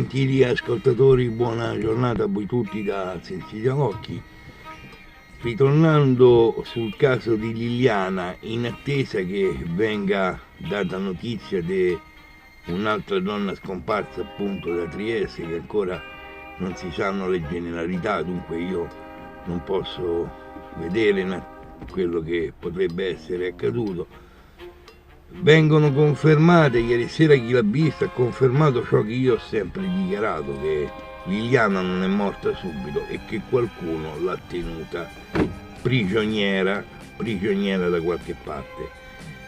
Gentili ascoltatori, buona giornata a voi tutti da Sensiti Occhi. Ritornando sul caso di Liliana, in attesa che venga data notizia di un'altra donna scomparsa appunto da Trieste, che ancora non si sanno le generalità, dunque io non posso vedere quello che potrebbe essere accaduto. Vengono confermate, ieri sera chi l'ha vista ha confermato ciò che io ho sempre dichiarato, che Liliana non è morta subito e che qualcuno l'ha tenuta prigioniera da qualche parte.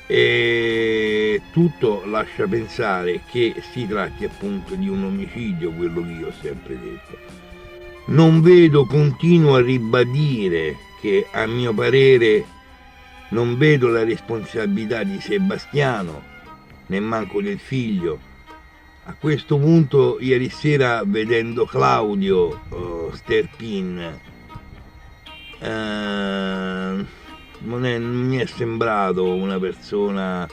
E tutto lascia pensare che si tratti appunto di un omicidio, quello che io ho sempre detto. Non vedo, continuo a ribadire che a mio parere non vedo la responsabilità di Sebastiano, né manco del figlio. A questo punto, ieri sera, vedendo Claudio Sterpin, non mi è sembrato una persona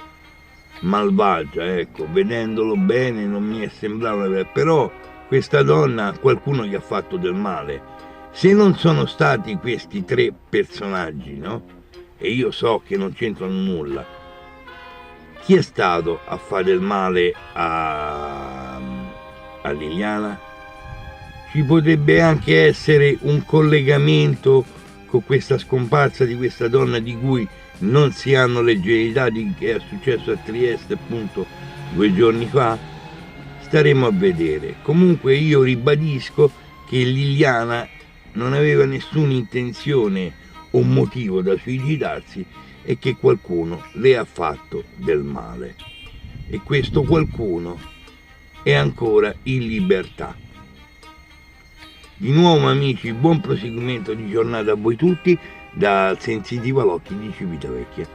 malvagia, ecco, vedendolo bene non mi è sembrato, però questa donna qualcuno gli ha fatto del male. Se non sono stati questi tre personaggi, no? E io so che non c'entrano nulla, chi è stato a fare del male a Liliana? Ci potrebbe anche essere un collegamento con questa scomparsa di questa donna di cui non si hanno leggerità di che è successo a Trieste appunto 2 giorni fa? Staremo a vedere. Comunque io ribadisco che Liliana non aveva nessuna intenzione o motivo da suicidarsi e che qualcuno le ha fatto del male. E questo qualcuno è ancora in libertà. Di nuovo amici, buon proseguimento di giornata a voi tutti, da Sensitivo all'Occhio di Civitavecchia.